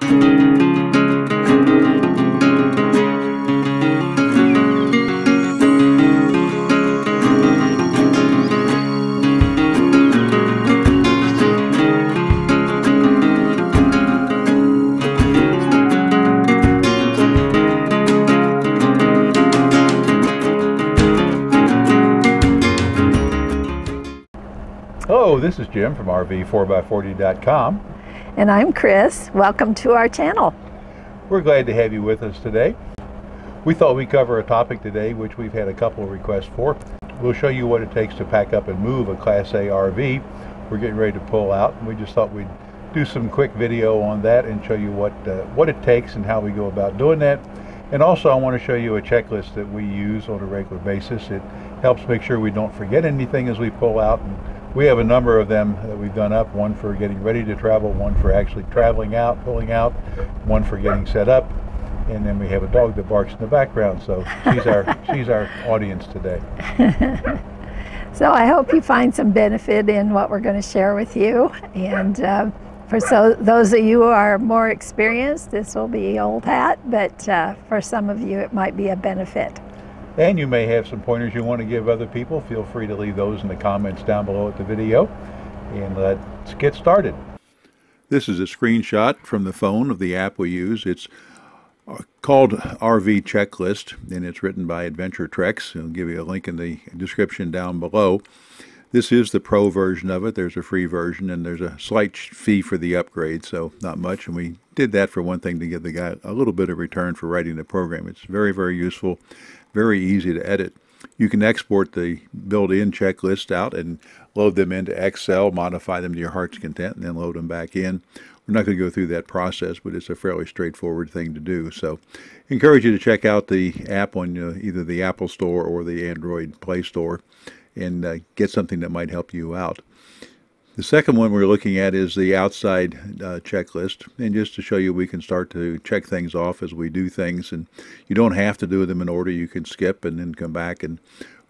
Hello, this is Jim from RV4x40.com. And I'm Chris. Welcome to our channel. We're glad to have you with us today. We thought we'd cover a topic today which we've had a couple of requests for. We'll show you what it takes to pack up and move a Class A RV. We're getting ready to pull out, and we just thought we'd do some quick video on that and show you what it takes and how we go about doing that. And also I want to show you a checklist that we use on a regular basis. It helps make sure we don't forget anything as we pull out. And we have a number of them that we've done up, one for getting ready to travel, one for actually traveling out, pulling out, one for getting set up, and then we have a dog that barks in the background, so she's our audience today. So I hope you find some benefit in what we're going to share with you, and for those of you who are more experienced, this will be old hat, but for some of you it might be a benefit. And you may have some pointers you want to give other people. Feel free to leave those in the comments down below at the video. And let's get started. This is a screenshot from the phone of the app we use. It's called RV Checklist, and it's written by Adventure Treks. I'll give you a link in the description down below. This is the pro version of it. There's a free version, and there's a slight fee for the upgrade, so not much. And we did that for one thing, to give the guy a little bit of return for writing the program. It's very, very useful. Very easy to edit. You can export the built-in checklist out and load them into Excel, modify them to your heart's content, and then load them back in. We're not going to go through that process, but it's a fairly straightforward thing to do. So I encourage you to check out the app on either the Apple Store or the Android Play Store and get something that might help you out. The second one we're looking at is the outside checklist, and just to show you we can start to check things off as we do things, and you don't have to do them in order. You can skip and then come back, and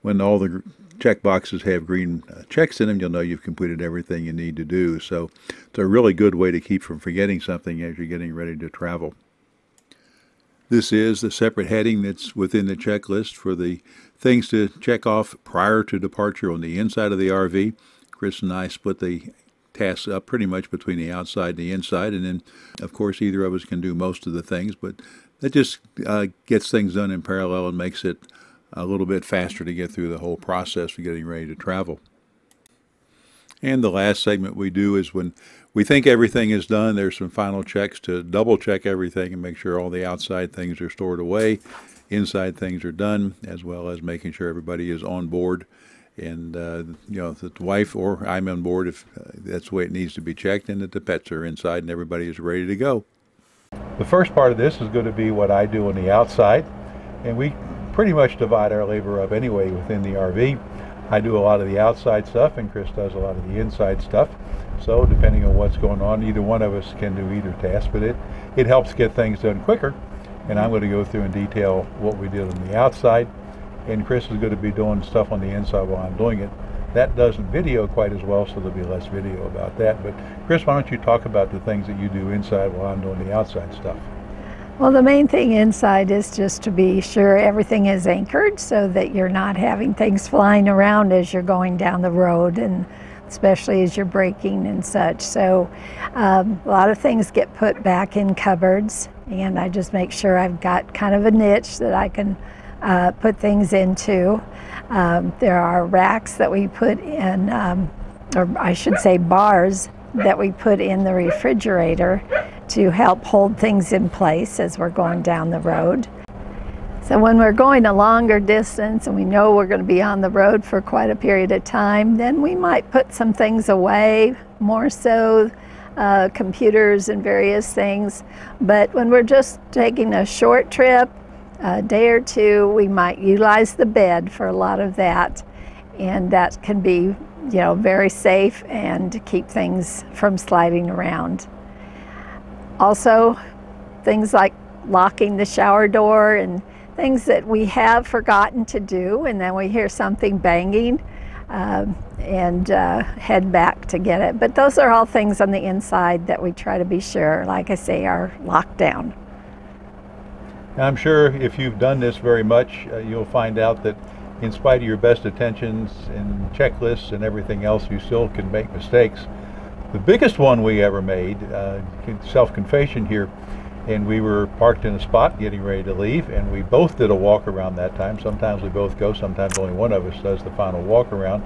when all the check boxes have green checks in them, you'll know you've completed everything you need to do. So it's a really good way to keep from forgetting something as you're getting ready to travel. This is the separate heading that's within the checklist for the things to check off prior to departure on the inside of the RV. Chris and I split the tasks up pretty much between the outside and the inside, and then of course either of us can do most of the things, but that just gets things done in parallel and makes it a little bit faster to get through the whole process of getting ready to travel. And the last segment we do is when we think everything is done, there's some final checks to double check everything and make sure all the outside things are stored away, inside things are done, as well as making sure everybody is on board. And, the wife or I'm on board if that's the way it needs to be checked, and that the pets are inside and everybody is ready to go. The first part of this is going to be what I do on the outside, and we pretty much divide our labor up anyway within the RV. I do a lot of the outside stuff, and Chris does a lot of the inside stuff. So depending on what's going on, either one of us can do either task, but it helps get things done quicker. And I'm going to go through in detail what we did on the outside. And Chris is going to be doing stuff on the inside while I'm doing it. That doesn't video quite as well, so there'll be less video about that. But Chris, why don't you talk about the things that you do inside while I'm doing the outside stuff? Well, the main thing inside is just to be sure everything is anchored so that you're not having things flying around as you're going down the road, and especially as you're braking and such. So a lot of things get put back in cupboards, and I just make sure I've got kind of a niche that I can put things into. There are racks that we put in, or I should say bars that we put in the refrigerator to help hold things in place as we're going down the road. So when we're going a longer distance and we know we're going to be on the road for quite a period of time, then we might put some things away, more so computers and various things. But when we're just taking a short trip, a day or two, we might utilize the bed for a lot of that, and that can be, very safe and keep things from sliding around. Also, things like locking the shower door and things that we have forgotten to do, and then we hear something banging. and head back to get it. But those are all things on the inside that we try to be sure, like I say, are locked down. I'm sure if you've done this very much, you'll find out that in spite of your best intentions and checklists and everything else, you still can make mistakes. The biggest one we ever made, self-confession here, and we were parked in a spot getting ready to leave, and we both did a walk around that time. Sometimes we both go, sometimes only one of us does the final walk around.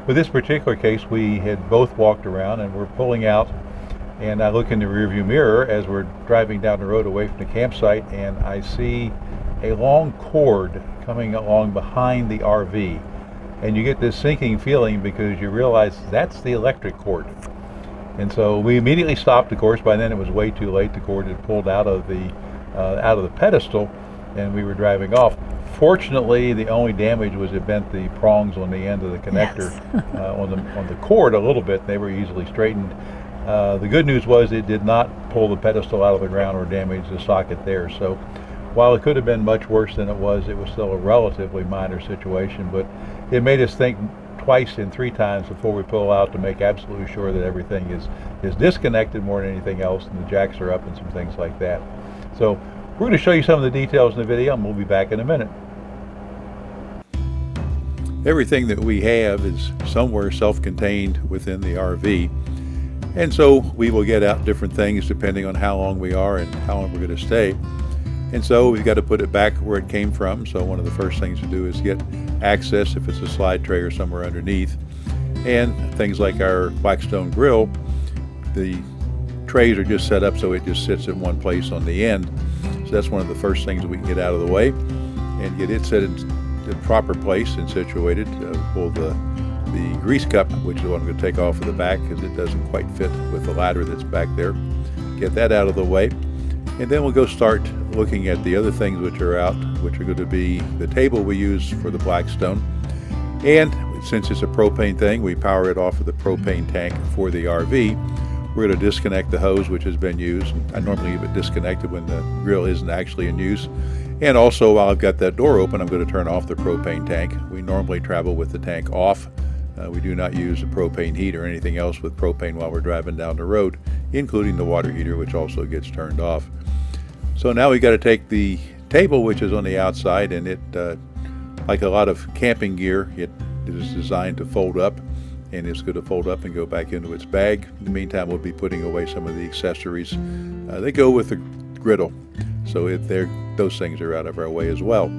With this particular case, we had both walked around and we're pulling out, and I look in the rearview mirror as we're driving down the road away from the campsite, and I see a long cord coming along behind the RV. And you get this sinking feeling because you realize that's the electric cord. And so we immediately stopped. Of course, by then it was way too late. The cord had pulled out of the pedestal, and we were driving off. Fortunately, the only damage was it bent the prongs on the end of the connector. Yes. on the cord a little bit. They were easily straightened. The good news was it did not pull the pedestal out of the ground or damage the socket there. So while it could have been much worse than it was still a relatively minor situation. But it made us think twice and three times before we pull out to make absolutely sure that everything is disconnected more than anything else, and the jacks are up and some things like that. So we're going to show you some of the details in the video, and we'll be back in a minute. Everything that we have is somewhere self-contained within the RV, and so we will get out different things depending on how long we are and how long we're going to stay. And so we've got to put it back where it came from. So one of the first things to do is get access if it's a slide tray or somewhere underneath. And things like our Blackstone grill, the trays are just set up so it just sits in one place on the end. So that's one of the first things we can get out of the way and get it set in the proper place and situated. Pull the grease cup, which is what I'm going to take off of the back because it doesn't quite fit with the ladder that's back there. Get that out of the way. And then we'll go start looking at the other things which are out, which are going to be the table we use for the Blackstone. And since it's a propane thing, we power it off of the propane tank for the RV. We're going to disconnect the hose which has been used. I normally leave it disconnected when the grill isn't actually in use. And also, while I've got that door open, I'm going to turn off the propane tank. We normally travel with the tank off. We do not use the propane heat or anything else with propane while we're driving down the road, including the water heater, which also gets turned off. So now we got to take the table, which is on the outside, and it, like a lot of camping gear, it is designed to fold up, and it's going to fold up and go back into its bag. In the meantime, we'll be putting away some of the accessories. They go with the griddle, so if those things are out of our way as well.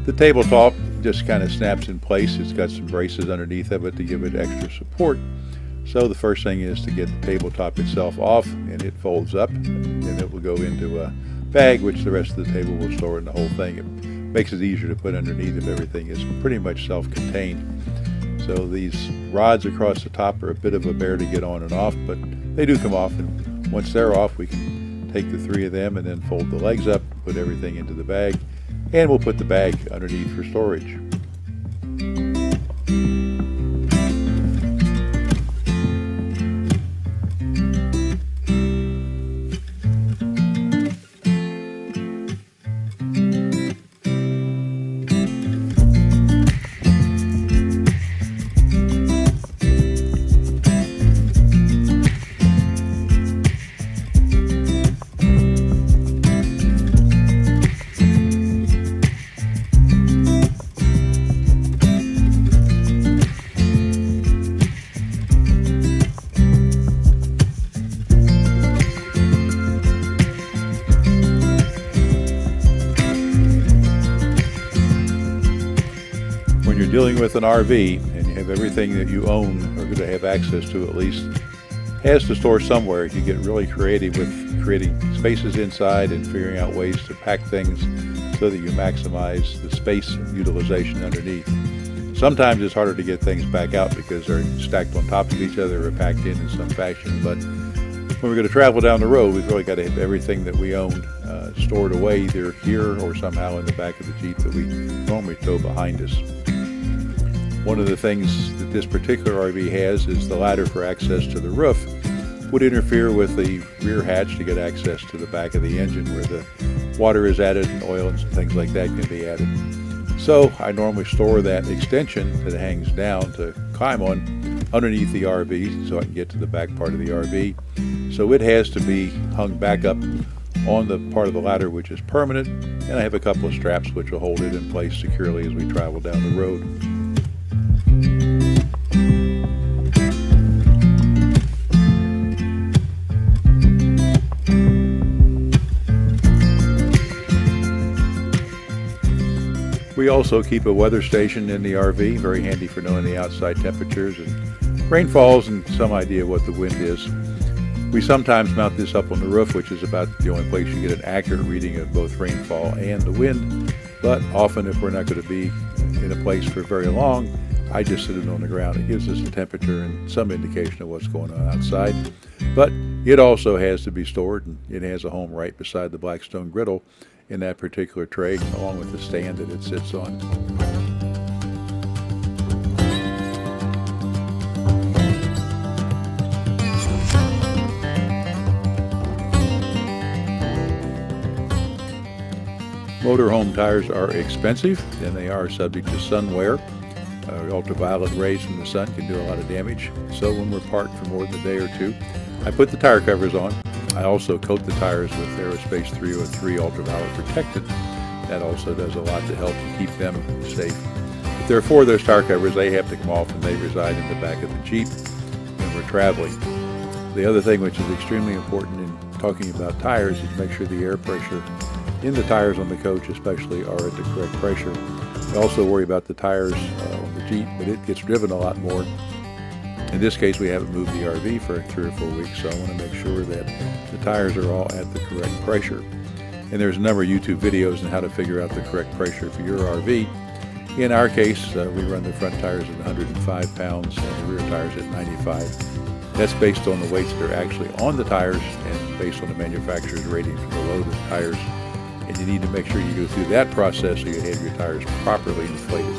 The tabletop just kind of snaps in place. It's got some braces underneath of it to give it extra support. So the first thing is to get the tabletop itself off, and it folds up, and it will go into a bag which the rest of the table will store in the whole thing. It makes it easier to put underneath if everything is pretty much self-contained. So these rods across the top are a bit of a bear to get on and off, but they do come off, and once they're off we can take the three of them and then fold the legs up, put everything into the bag, and we'll put the bag underneath for storage. dealing with an RV and you have everything that you own or going to have access to at least has to store somewhere, you get really creative with creating spaces inside and figuring out ways to pack things so that you maximize the space utilization underneath. Sometimes it's harder to get things back out because they're stacked on top of each other or packed in some fashion, but when we're going to travel down the road, we've really got to have everything that we own stored away either here or somehow in the back of the Jeep that we normally tow behind us. One of the things that this particular RV has is the ladder for access to the roof would interfere with the rear hatch to get access to the back of the engine where the water is added and oil and things like that can be added. So I normally store that extension that hangs down to climb on underneath the RV so I can get to the back part of the RV. So it has to be hung back up on the part of the ladder which is permanent, and I have a couple of straps which will hold it in place securely as we travel down the road. We also keep a weather station in the RV, very handy for knowing the outside temperatures and rainfalls and some idea what the wind is. We sometimes mount this up on the roof, which is about the only place you get an accurate reading of both rainfall and the wind, but often if we're not going to be in a place for very long, I just sit it on the ground. It gives us a temperature and some indication of what's going on outside, but it also has to be stored, and it has a home right beside the Blackstone griddle in that particular tray, along with the stand that it sits on. Motorhome tires are expensive, and they are subject to sun wear. Ultraviolet rays from the sun can do a lot of damage. So when we're parked for more than a day or two, I put the tire covers on. I also coat the tires with Aerospace 303 ultraviolet protectant. That also does a lot to help keep them safe. If there are 4 of those tire covers, they have to come off and they reside in the back of the Jeep when we're traveling. The other thing which is extremely important in talking about tires is make sure the air pressure in the tires on the coach especially are at the correct pressure. We also worry about the tires on the Jeep, but it gets driven a lot more. In this case, we haven't moved the RV for 3 or 4 weeks, so I want to make sure that the tires are all at the correct pressure. And there's a number of YouTube videos on how to figure out the correct pressure for your RV. In our case, we run the front tires at 105 pounds and the rear tires at 95. That's based on the weights that are actually on the tires and based on the manufacturer's rating for the load of the tires. And you need to make sure you go through that process so you have your tires properly inflated.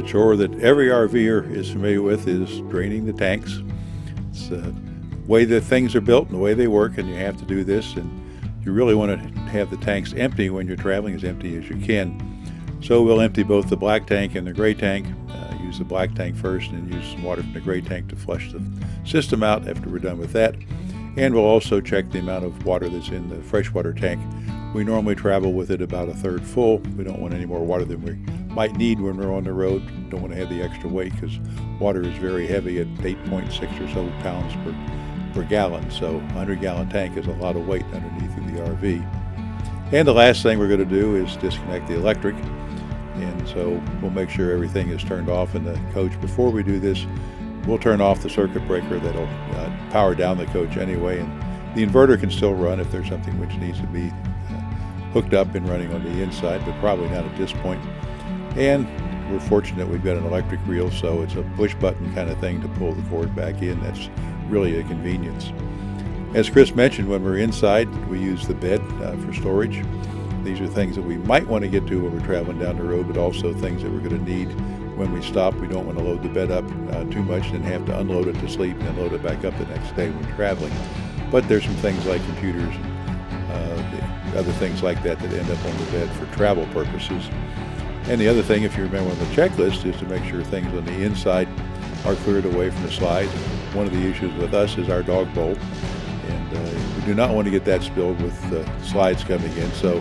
The chore that every RVer is familiar with is draining the tanks. It's the way that things are built and the way they work, and you have to do this, and you really want to have the tanks empty when you're traveling, as empty as you can. So we'll empty both the black tank and the gray tank. Use the black tank first and use some water from the gray tank to flush the system out after we're done with that. And we'll also check the amount of water that's in the freshwater tank. We normally travel with it about a third full. We don't want any more water than we might need when we're on the road. Don't want to have the extra weight because water is very heavy at 8.6 or so pounds per gallon. So a 100-gallon tank is a lot of weight underneath of the RV. And the last thing we're going to do is disconnect the electric. And so we'll make sure everything is turned off in the coach. Before we do this, we'll turn off the circuit breaker that'll power down the coach anyway. And the inverter can still run if there's something which needs to be hooked up and running on the inside, but probably not at this point. And we're fortunate we've got an electric reel, so it's a push button kind of thing to pull the cord back in. That's really a convenience. As Chris mentioned, when we're inside, we use the bed for storage. These are things that we might want to get to when we're traveling down the road, but also things that we're going to need when we stop. We don't want to load the bed up too much and have to unload it to sleep and then load it back up the next day when we're traveling. But there's some things like computers and other things like that that end up on the bed for travel purposes. And the other thing, if you remember on the checklist, is to make sure things on the inside are cleared away from the slides. One of the issues with us is our dog bowl, and we do not want to get that spilled with the slides coming in. So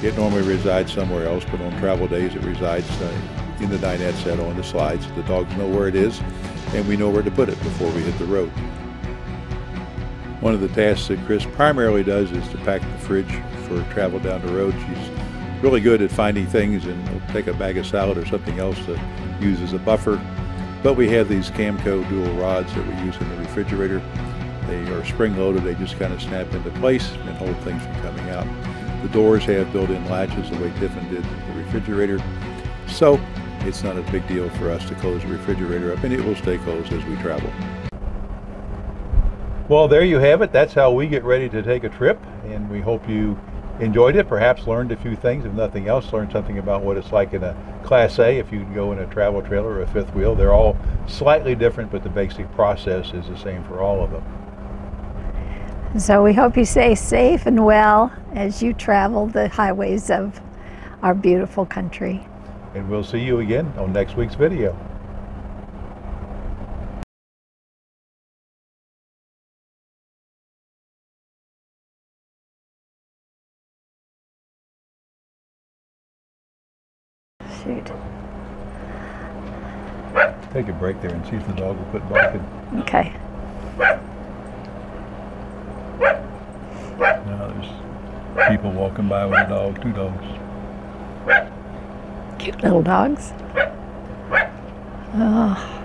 it normally resides somewhere else, but on travel days it resides in the dinette set on the slides. The dogs know where it is, and we know where to put it before we hit the road. One of the tasks that Chris primarily does is to pack the fridge for travel down the road. She's really good at finding things, and we'll take a bag of salad or something else to use as a buffer. But we have these Camco dual rods that we use in the refrigerator. They are spring-loaded. They just kind of snap into place and hold things from coming out. The doors have built-in latches the way Tiffin did the refrigerator. So it's not a big deal for us to close the refrigerator up, and it will stay closed as we travel. Well, there you have it. That's how we get ready to take a trip, and we hope you enjoyed it, perhaps learned a few things. If nothing else, learned something about what it's like in a Class A if you go in a travel trailer or a fifth wheel. They're all slightly different, but the basic process is the same for all of them. So we hope you stay safe and well as you travel the highways of our beautiful country. And we'll see you again on next week's video. Shoot. Take a break there and see if the dog will quit barking. Okay. Now there's people walking by with a dog, 2 dogs. Cute little dogs. Oh.